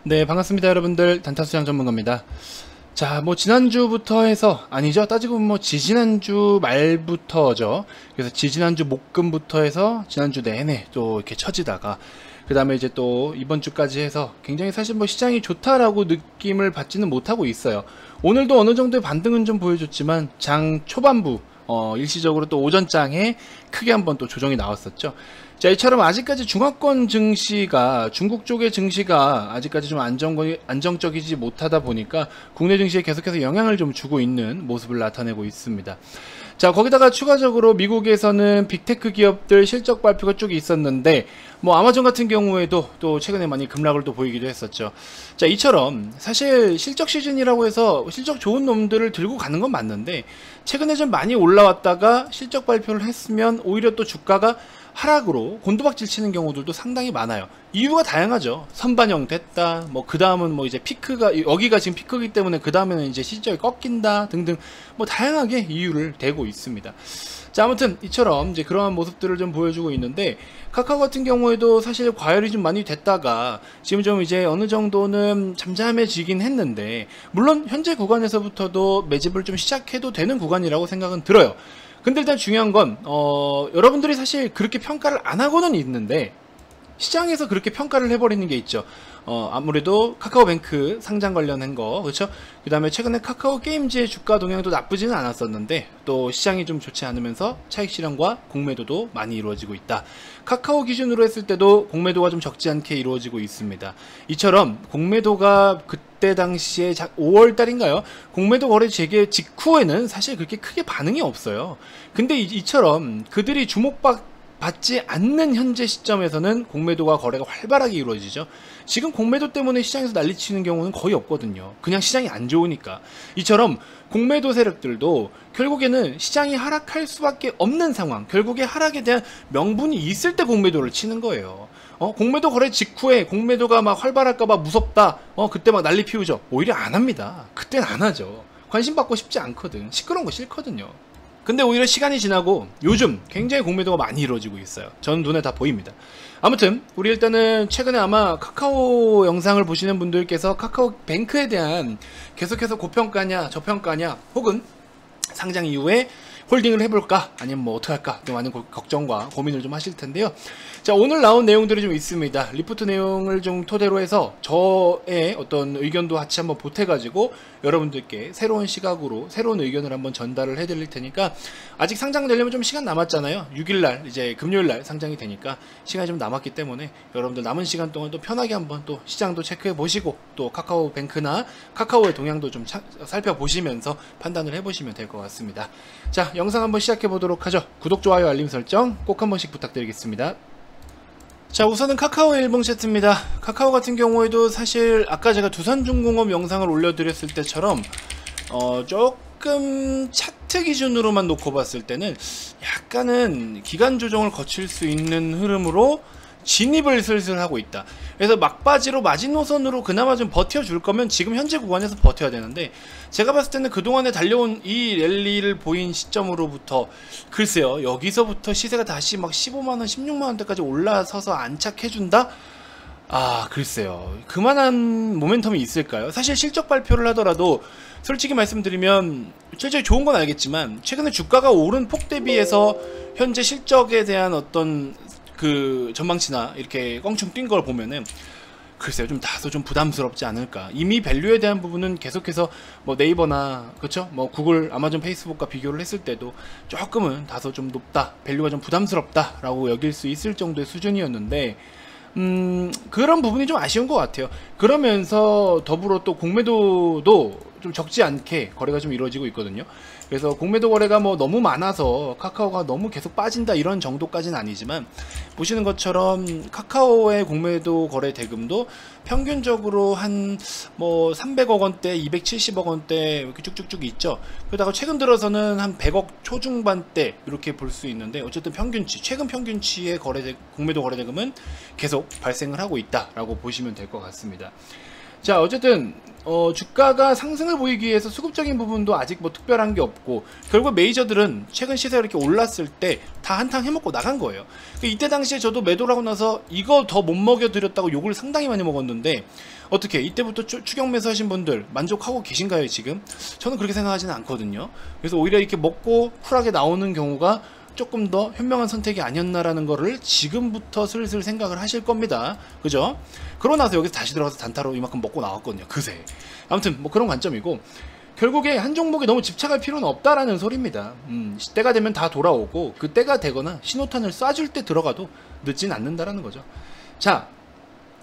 네, 반갑습니다. 여러분들. 단타수장 전문가입니다. 자, 뭐 지난주부터 해서 아니죠, 따지고 보면 뭐 지지난주 말부터죠. 그래서 지지난주 목금부터 해서 지난주 내내 또 이렇게 처지다가 그 다음에 이제 또 이번 주까지 해서 굉장히 사실 뭐 시장이 좋다라고 느낌을 받지는 못하고 있어요. 오늘도 어느 정도의 반등은 좀 보여줬지만 장 초반부 일시적으로 또 오전장에 크게 한번 또 조정이 나왔었죠. 자, 이처럼 아직까지 중화권 증시가, 중국 쪽의 증시가 아직까지 좀 안정적이지 못하다 보니까 국내 증시에 계속해서 영향을 좀 주고 있는 모습을 나타내고 있습니다. 자, 거기다가 추가적으로 미국에서는 빅테크 기업들 실적 발표가 쭉 있었는데, 뭐 아마존 같은 경우에도 또 최근에 많이 급락을 또 보이기도 했었죠. 자, 이처럼 사실 실적 시즌이라고 해서 실적 좋은 놈들을 들고 가는 건 맞는데, 최근에 좀 많이 올라왔다가 실적 발표를 했으면 오히려 또 주가가 하락으로 곤두박질 치는 경우들도 상당히 많아요. 이유가 다양하죠. 선반영 됐다, 뭐 그 다음은 뭐 이제 피크가, 여기가 지금 피크이기 때문에 그 다음에는 이제 실적이 꺾인다 등등, 뭐 다양하게 이유를 대고 있습니다. 자, 아무튼 이처럼 이제 그러한 모습들을 좀 보여주고 있는데, 카카오 같은 경우에도 사실 과열이 좀 많이 됐다가 지금 좀 이제 어느 정도는 잠잠해지긴 했는데, 물론 현재 구간에서부터도 매집을 좀 시작해도 되는 구간이라고 생각은 들어요. 근데 일단 중요한 건 여러분들이 사실 그렇게 평가를 안 하고는 있는데 시장에서 그렇게 평가를 해버리는 게 있죠. 아무래도 카카오뱅크 상장 관련한 거, 그렇죠? 그 다음에 최근에 카카오 게임즈의 주가 동향도 나쁘지는 않았었는데 또 시장이 좀 좋지 않으면서 차익 실현과 공매도도 많이 이루어지고 있다. 카카오 기준으로 했을 때도 공매도가 좀 적지 않게 이루어지고 있습니다. 이처럼 공매도가 그때 당시에 5월달인가요? 공매도 거래 재개 직후에는 사실 그렇게 크게 반응이 없어요. 근데 이처럼 그들이 주목받지 않는 현재 시점에서는 공매도가 거래가 활발하게 이루어지죠. 지금 공매도 때문에 시장에서 난리치는 경우는 거의 없거든요. 그냥 시장이 안 좋으니까. 이처럼 공매도 세력들도 결국에는 시장이 하락할 수밖에 없는 상황, 결국에 하락에 대한 명분이 있을 때 공매도를 치는 거예요. 공매도 거래 직후에 공매도가 막 활발할까봐 무섭다, 그때 막 난리 피우죠. 오히려 안 합니다. 그땐 안 하죠. 관심 받고 싶지 않거든. 시끄러운 거 싫거든요. 근데 오히려 시간이 지나고 요즘 굉장히 공매도가 많이 이루어지고 있어요. 전 눈에 다 보입니다. 아무튼 우리 일단은 최근에 아마 카카오 영상을 보시는 분들께서 카카오뱅크에 대한 계속해서 고평가냐 저평가냐 혹은 상장 이후에 홀딩을 해볼까 아니면 뭐 어떡할까 많은 걱정과 고민을 좀 하실 텐데요. 자, 오늘 나온 내용들이 좀 있습니다. 리포트 내용을 좀 토대로 해서 저의 어떤 의견도 같이 한번 보태가지고 여러분들께 새로운 시각으로 새로운 의견을 한번 전달을 해드릴 테니까, 아직 상장되려면 좀 시간 남았잖아요. 6일날 이제 금요일날 상장이 되니까 시간이 좀 남았기 때문에 여러분들 남은 시간 동안 또 편하게 한번 또 시장도 체크해 보시고 또 카카오뱅크나 카카오의 동향도 좀 살펴보시면서 판단을 해보시면 될 것 같습니다. 자, 영상 한번 시작해 보도록 하죠. 구독, 좋아요, 알림 설정 꼭 한 번씩 부탁드리겠습니다. 자, 우선은 카카오의 일봉 차트입니다. 카카오 같은 경우에도 사실 아까 제가 두산중공업 영상을 올려드렸을 때처럼 조금 차트 기준으로만 놓고 봤을 때는 약간은 기간 조정을 거칠 수 있는 흐름으로 진입을 슬슬 하고 있다. 그래서 막바지로 마지노선으로 그나마 좀 버텨줄 거면 지금 현재 구간에서 버텨야 되는데, 제가 봤을 때는 그동안에 달려온 이 랠리를 보인 시점으로부터 글쎄요, 여기서부터 시세가 다시 막 15만원 16만원대까지 올라서서 안착해준다? 아, 글쎄요, 그만한 모멘텀이 있을까요? 사실 실적 발표를 하더라도 솔직히 말씀드리면 실적이 좋은 건 알겠지만 최근에 주가가 오른 폭 대비해서 현재 실적에 대한 어떤 그 전망치나 이렇게 껑충 뛴 걸 보면은 글쎄요, 좀 다소 좀 부담스럽지 않을까. 이미 밸류에 대한 부분은 계속해서 뭐 네이버나 그쵸, 뭐 구글, 아마존, 페이스북과 비교를 했을 때도 조금은 다소 좀 높다, 밸류가 좀 부담스럽다 라고 여길 수 있을 정도의 수준이었는데, 그런 부분이 좀 아쉬운 것 같아요. 그러면서 더불어 또 공매도도 좀 적지 않게 거래가 좀 이루어지고 있거든요. 그래서 공매도 거래가 뭐 너무 많아서 카카오가 너무 계속 빠진다 이런 정도까지는 아니지만, 보시는 것처럼 카카오의 공매도 거래 대금도 평균적으로 한 뭐 300억 원대, 270억 원대 이렇게 쭉쭉쭉 있죠. 그러다가 최근 들어서는 한 100억 초중반대 이렇게 볼 수 있는데, 어쨌든 평균치, 최근 평균치의 공매도 거래 대금은 계속 발생을 하고 있다라고 보시면 될 것 같습니다. 자, 어쨌든 주가가 상승을 보이기 위해서 수급적인 부분도 아직 뭐 특별한 게 없고, 결국 메이저들은 최근 시세가 이렇게 올랐을 때 다 한탕 해먹고 나간 거예요. 이때 당시에 저도 매도를 하고 나서 이거 더 못 먹여드렸다고 욕을 상당히 많이 먹었는데, 어떻게 이때부터 추격 매수 하신 분들 만족하고 계신가요 지금? 저는 그렇게 생각하지는 않거든요. 그래서 오히려 이렇게 먹고 쿨하게 나오는 경우가 조금 더 현명한 선택이 아니었나라는 거를 지금부터 슬슬 생각을 하실 겁니다. 그죠? 그러고 나서 여기서 다시 들어가서 단타로 이만큼 먹고 나왔거든요, 그새. 아무튼 뭐 그런 관점이고, 결국에 한 종목에 너무 집착할 필요는 없다라는 소리입니다. 때가 되면 다 돌아오고, 그 때가 되거나 신호탄을 쏴줄 때 들어가도 늦진 않는다라는 거죠. 자,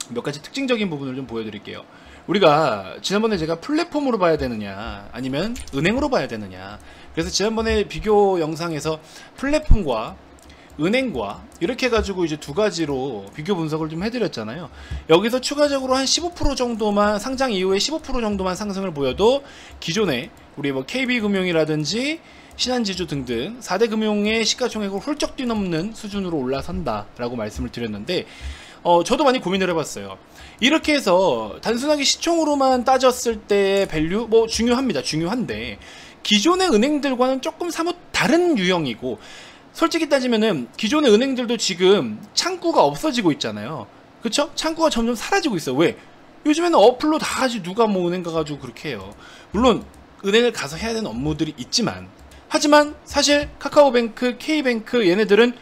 몇 가지 특징적인 부분을 좀 보여드릴게요. 우리가 지난번에 제가 플랫폼으로 봐야 되느냐 아니면 은행으로 봐야 되느냐, 그래서 지난번에 비교 영상에서 플랫폼과 은행과 이렇게 해가지고 이제 두 가지로 비교 분석을 좀 해드렸잖아요. 여기서 추가적으로 한 15% 정도만, 상장 이후에 15% 정도만 상승을 보여도 기존에 우리 뭐 KB금융이라든지 신한지주 등등 4대 금융의 시가총액을 훌쩍 뛰넘는 수준으로 올라선다 라고 말씀을 드렸는데, 저도 많이 고민을 해봤어요. 이렇게 해서 단순하게 시총으로만 따졌을 때의 밸류 뭐 중요합니다. 중요한데 기존의 은행들과는 조금 사뭇 다른 유형이고, 솔직히 따지면은 기존의 은행들도 지금 창구가 없어지고 있잖아요. 그쵸? 창구가 점점 사라지고 있어요. 왜? 요즘에는 어플로 다 하지, 누가 뭐 은행 가가지고 그렇게 해요. 물론 은행을 가서 해야 되는 업무들이 있지만, 하지만 사실 카카오뱅크, K뱅크 얘네들은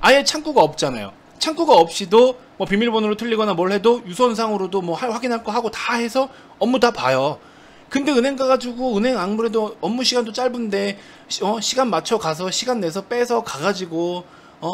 아예 창구가 없잖아요. 창구가 없이도 뭐 비밀번호로 틀리거나 뭘 해도 유선상으로도 뭐 확인할 거 하고 다 해서 업무 다 봐요. 근데 은행 가가지고, 은행 아무래도 업무 시간도 짧은데 시간 맞춰 가서 시간 내서 빼서 가가지고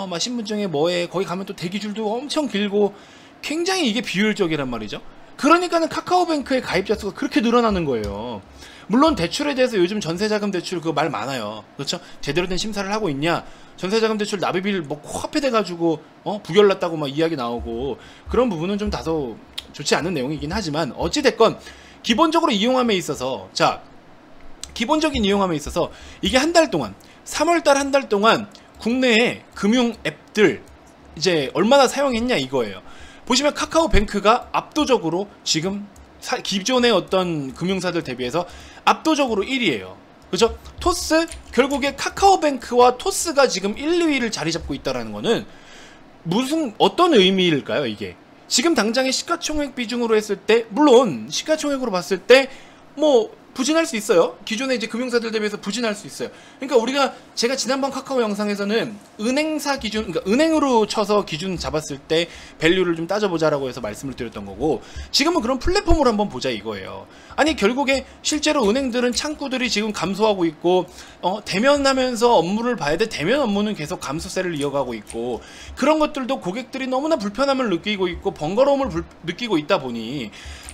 막 신분증에 뭐해, 거기 가면 또 대기줄도 엄청 길고, 굉장히 이게 비효율적이란 말이죠. 그러니까는 카카오뱅크의 가입자 수가 그렇게 늘어나는 거예요. 물론 대출에 대해서 요즘 전세자금 대출 그거 말 많아요. 그렇죠? 제대로 된 심사를 하고 있냐, 전세자금 대출 납입일 뭐 코앞에 돼가지고 부결났다고 막 이야기 나오고, 그런 부분은 좀 다소 좋지 않은 내용이긴 하지만, 어찌됐건 기본적으로 이용함에 있어서, 자, 기본적인 이용함에 있어서 이게 한 달 동안, 3월달 한 달 동안 국내의 금융 앱들 이제 얼마나 사용했냐 이거예요. 보시면 카카오뱅크가 압도적으로 지금 기존의 어떤 금융사들 대비해서 압도적으로 1위예요. 그죠? 토스, 결국에 카카오뱅크와 토스가 지금 1, 2위를 자리 잡고 있다는 거는 어떤 의미일까요, 이게? 지금 당장의 시가총액 비중으로 했을 때, 물론 시가총액으로 봤을 때 뭐 부진할 수 있어요. 기존의 이제 금융사들 대비해서 부진할 수 있어요. 그러니까 제가 지난번 카카오 영상에서는 은행사 기준, 그러니까 은행으로 쳐서 기준 잡았을 때 밸류를 좀 따져보자라고 해서 말씀을 드렸던 거고, 지금은 그런 플랫폼으로 한번 보자 이거예요. 아니 결국에 실제로 은행들은 창구들이 지금 감소하고 있고, 대면하면서 업무를 봐야 돼. 대면 업무는 계속 감소세를 이어가고 있고, 그런 것들도 고객들이 너무나 불편함을 느끼고 있고 번거로움을 느끼고 있다 보니,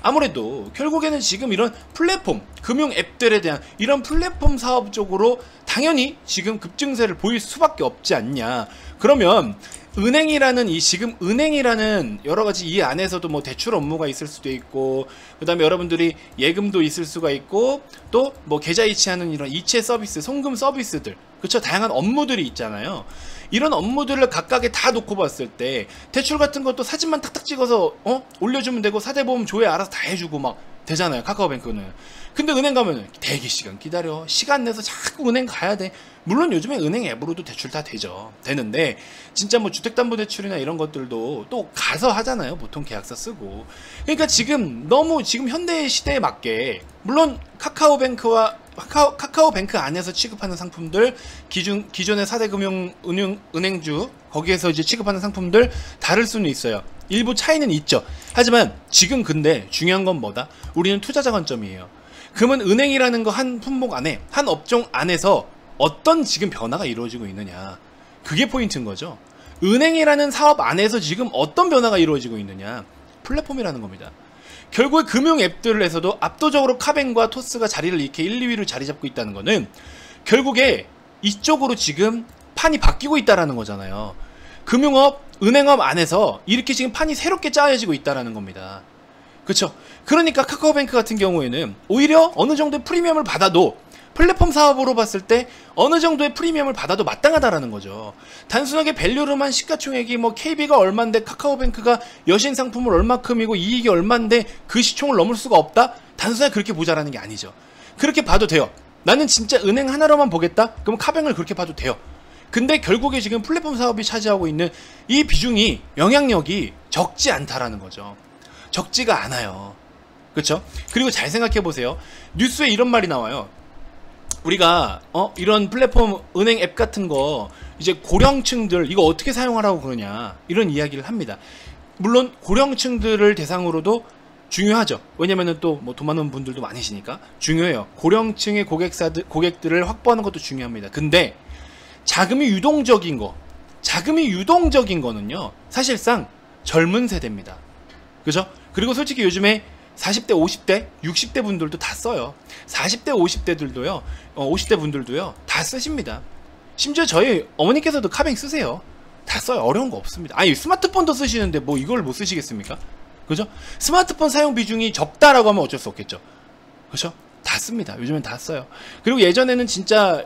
아무래도 결국에는 지금 이런 플랫폼, 금융 앱들에 대한 이런 플랫폼 사업 쪽으로 당연히 지금 급증세를 보일 수밖에 없지 않냐. 그러면 은행이라는 지금 은행이라는 여러가지 이 안에서도 뭐 대출 업무가 있을 수도 있고, 그 다음에 여러분들이 예금도 있을 수가 있고, 또 뭐 계좌 이체하는 이런 이체 서비스, 송금 서비스들, 그쵸, 다양한 업무들이 있잖아요. 이런 업무들을 각각에 다 놓고 봤을 때 대출 같은 것도 사진만 탁탁 찍어서 올려주면 되고, 사대보험 조회 알아서 다 해주고 막 되잖아요, 카카오뱅크는. 근데 은행 가면은 대기 시간 기다려, 시간 내서 자꾸 은행 가야 돼. 물론 요즘에 은행 앱으로도 대출 다 되는데, 진짜 뭐 주택담보대출이나 이런 것들도 또 가서 하잖아요, 보통 계약서 쓰고. 그러니까 지금 너무 지금 현대 시대에 맞게, 물론 카카오뱅크 안에서 취급하는 상품들, 기존의 4대 금융 은행주 거기에서 이제 취급하는 상품들 다를 수는 있어요. 일부 차이는 있죠. 하지만 지금 근데 중요한 건 뭐다? 우리는 투자자 관점이에요. 그러면 은행이라는 거 한 품목 안에, 한 업종 안에서 어떤 지금 변화가 이루어지고 있느냐, 그게 포인트인 거죠. 은행이라는 사업 안에서 지금 어떤 변화가 이루어지고 있느냐, 플랫폼이라는 겁니다. 결국에 금융 앱들에서도 압도적으로 카뱅과 토스가 자리를 이렇게 1, 2위를 자리 잡고 있다는 거는 결국에 이쪽으로 지금 판이 바뀌고 있다라는 거잖아요. 금융업, 은행업 안에서 이렇게 지금 판이 새롭게 짜여지고 있다라는 겁니다. 그렇죠? 그러니까 카카오뱅크 같은 경우에는 오히려 어느 정도의 프리미엄을 받아도 플랫폼 사업으로 봤을 때 어느 정도의 프리미엄을 받아도 마땅하다라는 거죠. 단순하게 밸류로만 시가총액이 뭐 KB가 얼만데 카카오뱅크가 여신 상품을 얼마큼이고 이익이 얼만데 그 시총을 넘을 수가 없다? 단순하게 그렇게 보자라는 게 아니죠. 그렇게 봐도 돼요. 나는 진짜 은행 하나로만 보겠다? 그럼 카뱅을 그렇게 봐도 돼요. 근데 결국에 지금 플랫폼 사업이 차지하고 있는 이 비중이, 영향력이 적지 않다라는 거죠. 적지가 않아요. 그렇죠? 그리고 잘 생각해 보세요. 뉴스에 이런 말이 나와요. 우리가 이런 플랫폼 은행 앱 같은 거 이제 고령층들 이거 어떻게 사용하라고 그러냐, 이런 이야기를 합니다. 물론 고령층들을 대상으로도 중요하죠. 왜냐면은 또 뭐 돈 많은 분들도 많으시니까 중요해요. 고령층의 고객들을 확보하는 것도 중요합니다. 근데 자금이 유동적인 거는요 사실상 젊은 세대입니다. 그죠? 그리고 솔직히 요즘에 40대, 50대, 60대 분들도 다 써요. 40대, 50대들도요, 50대 분들도요, 다 쓰십니다. 심지어 저희 어머니께서도 카뱅 쓰세요. 다 써요. 어려운 거 없습니다. 아니, 스마트폰도 쓰시는데 뭐 이걸 못 쓰시겠습니까? 그죠? 스마트폰 사용 비중이 적다라고 하면 어쩔 수 없겠죠. 그죠? 다 씁니다. 요즘엔 다 써요. 그리고 예전에는 진짜,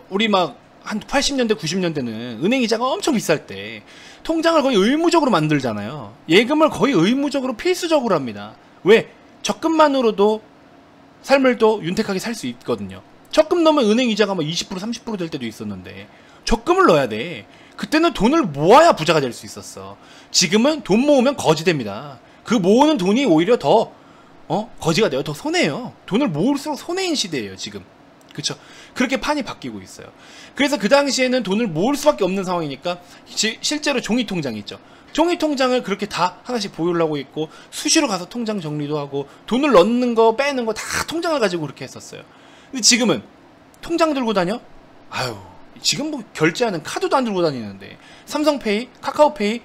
우리 막, 한 80년대, 90년대는 은행 이자가 엄청 비쌀 때 통장을 거의 의무적으로 만들잖아요. 예금을 거의 의무적으로 필수적으로 합니다. 왜? 적금만으로도 삶을 또 윤택하게 살 수 있거든요. 적금 넣으면 은행 이자가 뭐 20%, 30% 될 때도 있었는데 적금을 넣어야 돼. 그때는 돈을 모아야 부자가 될 수 있었어. 지금은 돈 모으면 거지 됩니다. 그 모으는 돈이 오히려 더 거지가 돼요. 더 손해예요. 돈을 모을수록 손해인 시대예요, 지금. 그쵸? 그렇게 판이 바뀌고 있어요. 그래서 그 당시에는 돈을 모을 수밖에 없는 상황이니까 실제로 종이통장 있죠. 종이통장을 그렇게 다 하나씩 보유를 하고 있고 수시로 가서 통장 정리도 하고 돈을 넣는 거 빼는 거 다 통장을 가지고 그렇게 했었어요. 근데 지금은 통장 들고 다녀? 아유, 지금 뭐 결제하는 카드도 안 들고 다니는데 삼성페이, 카카오페이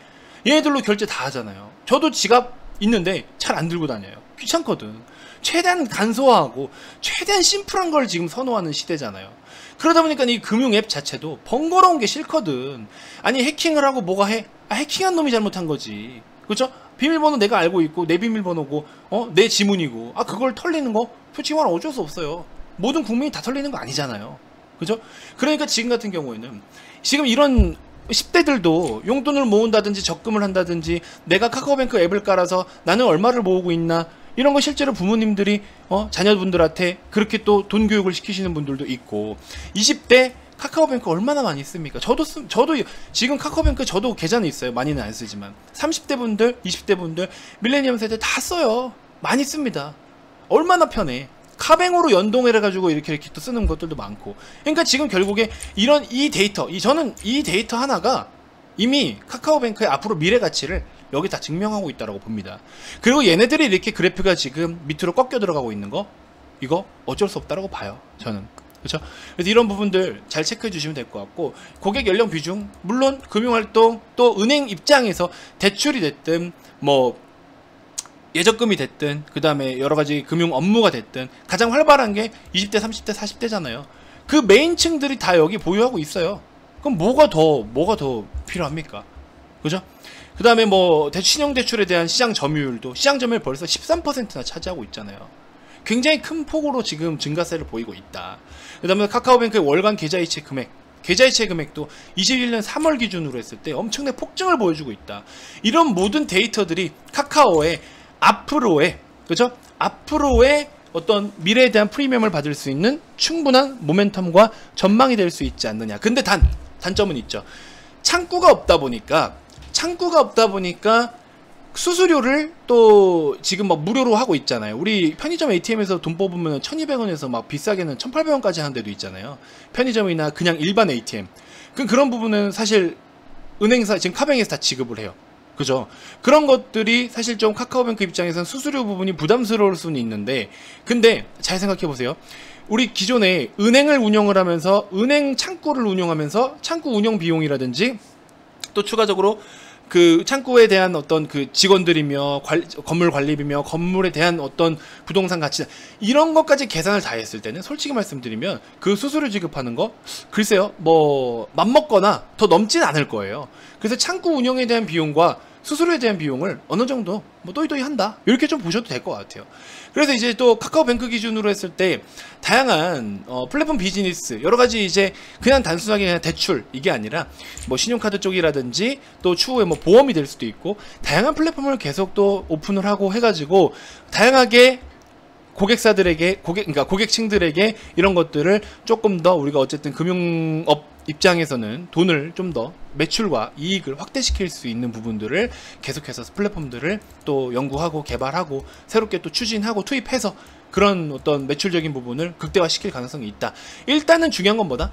얘네들로 결제 다 하잖아요. 저도 지갑 있는데 잘 안 들고 다녀요. 귀찮거든. 최대한 간소화하고 최대한 심플한 걸 지금 선호하는 시대잖아요. 그러다 보니까 이 금융 앱 자체도 번거로운 게 싫거든. 아니, 해킹을 하고 뭐가 해? 해킹한 놈이 잘못한 거지. 그렇죠? 비밀번호 내가 알고 있고 내 비밀번호고 내 지문이고 그걸 털리는 거 솔직히 말하면 어쩔 수 없어요. 모든 국민이 다 털리는 거 아니잖아요. 그죠? 그러니까 지금 같은 경우에는 지금 이런 10대들도 용돈을 모은다든지 적금을 한다든지 내가 카카오뱅크 앱을 깔아서 나는 얼마를 모으고 있나, 이런 거 실제로 부모님들이 자녀분들한테 그렇게 또 돈 교육을 시키시는 분들도 있고, 20대 카카오뱅크 얼마나 많이 씁니까? 저도 지금 카카오뱅크 저도 계좌는 있어요. 많이는 안 쓰지만 30대 분들, 20대 분들, 밀레니엄 세대 다 써요. 많이 씁니다. 얼마나 편해. 카뱅으로 연동을 해가지고 이렇게 또 쓰는 것들도 많고. 그러니까 지금 결국에 저는 이 데이터 하나가 이미 카카오뱅크의 앞으로 미래 가치를 여기 다 증명하고 있다고 봅니다. 그리고 얘네들이 이렇게 그래프가 지금 밑으로 꺾여 들어가고 있는 거, 이거 어쩔 수 없다고 봐요, 저는. 그렇죠? 그래서 이런 부분들 잘 체크해 주시면 될 것 같고, 고객 연령 비중, 물론 금융활동, 또 은행 입장에서 대출이 됐든 뭐 예적금이 됐든 그 다음에 여러가지 금융 업무가 됐든 가장 활발한 게 20대, 30대, 40대잖아요. 그 메인층들이 다 여기 보유하고 있어요. 그럼 뭐가 더 필요합니까? 그죠? 그 다음에 뭐 신용대출에 대한 시장 점유율도, 시장 점유율 벌써 13%나 차지하고 있잖아요. 굉장히 큰 폭으로 지금 증가세를 보이고 있다. 그 다음에 카카오뱅크의 월간 계좌이체 금액도 21년 3월 기준으로 했을 때 엄청난 폭증을 보여주고 있다. 이런 모든 데이터들이 카카오의 앞으로의 어떤 미래에 대한 프리미엄을 받을 수 있는 충분한 모멘텀과 전망이 될 수 있지 않느냐. 근데 단점은 있죠. 창구가 없다 보니까 수수료를 또 지금 막 무료로 하고 있잖아요. 우리 편의점 ATM에서 돈 뽑으면 1200원에서 막 비싸게는 1800원까지 하는 데도 있잖아요. 편의점이나 그냥 일반 ATM. 그런 부분은 사실 은행사, 지금 카뱅에서 다 지급을 해요. 그죠? 그런 것들이 사실 좀 카카오뱅크 입장에서는 수수료 부분이 부담스러울 수는 있는데, 근데 잘 생각해 보세요. 우리 기존에 은행을 운영을 하면서 은행 창구를 운영하면서 창구 운영 비용이라든지 또 추가적으로 그 창구에 대한 어떤 그 직원들이며 건물 관리비며 건물에 대한 어떤 부동산 가치, 이런 것까지 계산을 다 했을 때는 솔직히 말씀드리면 그 수수료 지급하는 거 글쎄요 뭐 맘먹거나 더 넘진 않을 거예요. 그래서 창구 운영에 대한 비용과 수수료에 대한 비용을 어느 정도 뭐 또이또이 한다, 이렇게 좀 보셔도 될 것 같아요. 그래서 이제 또 카카오뱅크 기준으로 했을 때 다양한 플랫폼 비즈니스 여러 가지, 이제 그냥 단순하게 그냥 대출 이게 아니라 뭐 신용카드 쪽이라든지 또 추후에 뭐 보험이 될 수도 있고, 다양한 플랫폼을 계속 또 오픈을 하고 해가지고 다양하게 고객사들에게 그러니까 고객층들에게 이런 것들을 조금 더 우리가 어쨌든 금융업 입장에서는 돈을 좀 더 매출과 이익을 확대시킬 수 있는 부분들을 계속해서 플랫폼들을 또 연구하고 개발하고 새롭게 또 추진하고 투입해서 그런 어떤 매출적인 부분을 극대화시킬 가능성이 있다. 일단은 중요한 건 뭐다?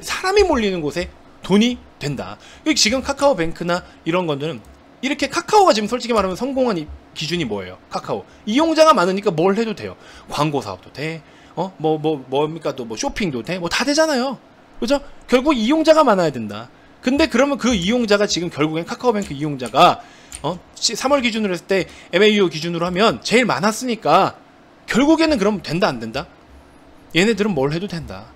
사람이 몰리는 곳에 돈이 된다. 지금 카카오뱅크나 이런 것들은 이렇게, 카카오가 지금 솔직히 말하면 성공한 기준이 뭐예요? 카카오 이용자가 많으니까 뭘 해도 돼요. 광고 사업도 돼, 뭡니까, 또 뭐 쇼핑도 돼, 뭐 다 되잖아요. 그죠? 결국 이용자가 많아야 된다. 근데 그러면 그 이용자가 지금 결국엔 카카오뱅크 이용자가 3월 기준으로 했을 때 MAU 기준으로 하면 제일 많았으니까 결국에는 그럼 된다 안 된다? 얘네들은 뭘 해도 된다.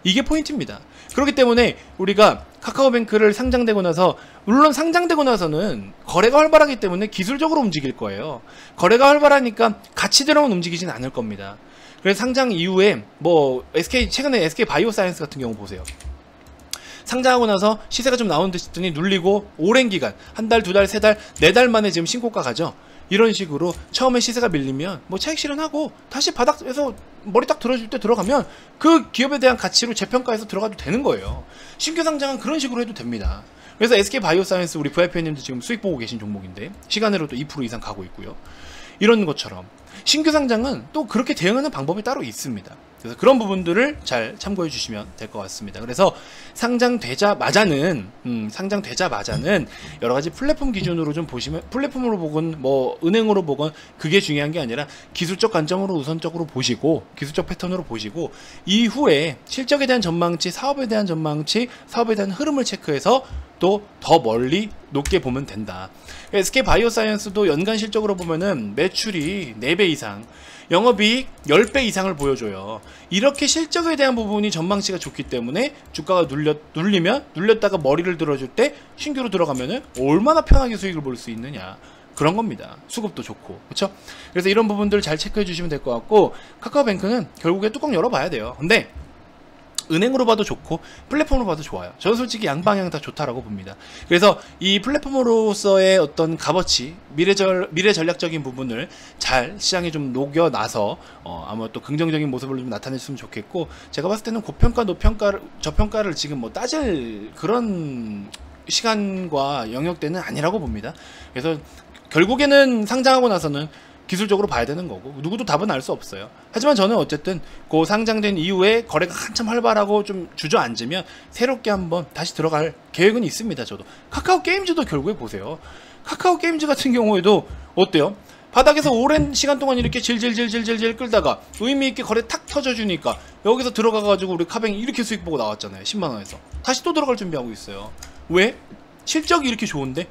이게 포인트입니다. 그렇기 때문에 우리가 카카오뱅크를 상장되고 나서, 물론 상장되고 나서는 거래가 활발하기 때문에 기술적으로 움직일 거예요. 거래가 활발하니까 가치대로만 움직이진 않을 겁니다. 그래서 상장 이후에 뭐 최근에 SK 바이오사이언스 같은 경우 보세요. 상장하고 나서 시세가 좀 나오는 듯 싶더니 눌리고 오랜 기간, 한 달, 두 달, 세 달, 네 달 만에 지금 신고가 가죠. 이런 식으로 처음에 시세가 밀리면 뭐 차익 실현하고 다시 바닥에서 머리 딱 들어줄 때 들어가면 그 기업에 대한 가치로 재평가해서 들어가도 되는 거예요. 신규 상장은 그런 식으로 해도 됩니다. 그래서 SK 바이오사이언스 우리 VIP님도 지금 수익 보고 계신 종목인데 시간으로도 2% 이상 가고 있고요. 이런 것처럼 신규 상장은 또 그렇게 대응하는 방법이 따로 있습니다. 그래서 그런 부분들을 잘 참고해 주시면 될 것 같습니다. 그래서 상장되자마자는 여러 가지 플랫폼 기준으로 좀 보시면, 플랫폼으로 보건 뭐 은행으로 보건 그게 중요한 게 아니라 기술적 관점으로 우선적으로 보시고, 기술적 패턴으로 보시고, 이후에 실적에 대한 전망치, 사업에 대한 전망치, 사업에 대한 흐름을 체크해서 또 더 멀리 높게 보면 된다. SK 바이오사이언스도 연간 실적으로 보면은 매출이 4배 이상, 영업이익 10배 이상을 보여줘요. 이렇게 실적에 대한 부분이 전망치가 좋기 때문에 주가가 눌렸다가 머리를 들어줄 때 신규로 들어가면은 얼마나 편하게 수익을 볼 수 있느냐, 그런 겁니다. 수급도 좋고, 그렇죠? 그래서 이런 부분들 잘 체크해 주시면 될 것 같고, 카카오뱅크는 결국에 뚜껑 열어봐야 돼요. 근데 은행으로 봐도 좋고 플랫폼으로 봐도 좋아요. 저는 솔직히 양방향 다 좋다라고 봅니다. 그래서 이 플랫폼으로서의 어떤 값어치, 미래 전략적인 부분을 잘 시장에 좀 녹여놔서 아마 또 긍정적인 모습을 좀 나타냈으면 좋겠고, 제가 봤을 때는 고평가, 저평가를 지금 뭐 따질 그런 시간과 영역대는 아니라고 봅니다. 그래서 결국에는 상장하고 나서는 기술적으로 봐야 되는 거고, 누구도 답은 알 수 없어요. 하지만 저는 어쨌든 그 상장된 이후에 거래가 한참 활발하고 좀 주저앉으면 새롭게 한번 다시 들어갈 계획은 있습니다. 저도 카카오 게임즈도 결국에 보세요. 카카오 게임즈 같은 경우에도 어때요? 바닥에서 오랜 시간 동안 이렇게 질질질질질 끌다가 의미있게 거래 탁 터져주니까 여기서 들어가가지고 우리 카뱅이 이렇게 수익 보고 나왔잖아요. 10만원에서 다시 또 들어갈 준비하고 있어요. 왜? 실적이 이렇게 좋은데?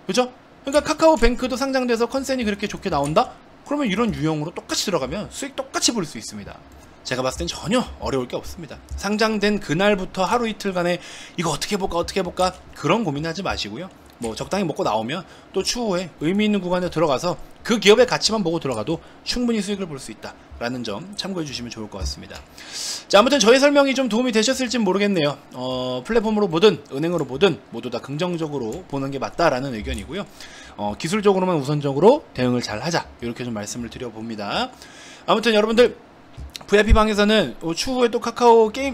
그죠? 그러니까 카카오뱅크도 상장돼서 컨센이 그렇게 좋게 나온다? 그러면 이런 유형으로 똑같이 들어가면 수익 똑같이 볼 수 있습니다. 제가 봤을 땐 전혀 어려울 게 없습니다. 상장된 그날부터 하루 이틀간에 이거 어떻게 볼까 그런 고민하지 마시고요. 뭐 적당히 먹고 나오면 또 추후에 의미 있는 구간에 들어가서 그 기업의 가치만 보고 들어가도 충분히 수익을 볼 수 있다 라는 점 참고해 주시면 좋을 것 같습니다. 자, 아무튼 저의 설명이 좀 도움이 되셨을지 모르겠네요. 플랫폼으로 보든 은행으로 보든 모두 다 긍정적으로 보는 게 맞다라는 의견이고요. 기술적으로만 우선적으로 대응을 잘 하자, 이렇게 좀 말씀을 드려봅니다. 아무튼 여러분들 VIP방에서는 추후에 또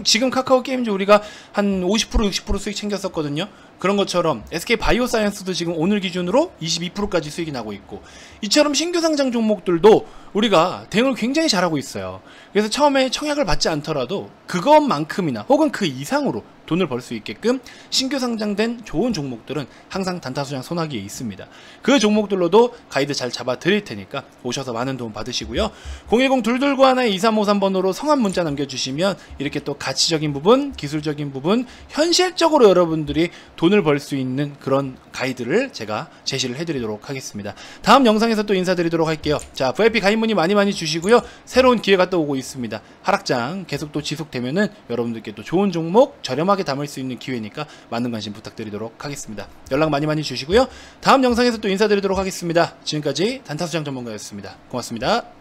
지금 카카오 게임즈 우리가 한 50% 60% 수익 챙겼었거든요. 그런 것처럼 SK 바이오사이언스도 지금 오늘 기준으로 22%까지 수익이 나고 있고, 이처럼 신규 상장 종목들도 우리가 대응을 굉장히 잘하고 있어요. 그래서 처음에 청약을 받지 않더라도 그것만큼이나 혹은 그 이상으로 돈을 벌 수 있게끔 신규 상장된 좋은 종목들은 항상 단타수장 손아귀에 있습니다. 그 종목들로도 가이드 잘 잡아 드릴 테니까 오셔서 많은 도움 받으시고요. 010-221-2353번으로 성함 문자 남겨주시면 이렇게 또 가치적인 부분, 기술적인 부분, 현실적으로 여러분들이 돈 돈을 벌 수 있는 그런 가이드를 제가 제시를 해드리도록 하겠습니다. 다음 영상에서 또 인사드리도록 할게요. 자, VIP 가입 문의 많이 주시고요. 새로운 기회가 또 오고 있습니다. 하락장 계속 또 지속되면은 여러분들께 또 좋은 종목 저렴하게 담을 수 있는 기회니까 많은 관심 부탁드리도록 하겠습니다. 연락 많이 주시고요. 다음 영상에서 또 인사드리도록 하겠습니다. 지금까지 단타수장 전문가였습니다. 고맙습니다.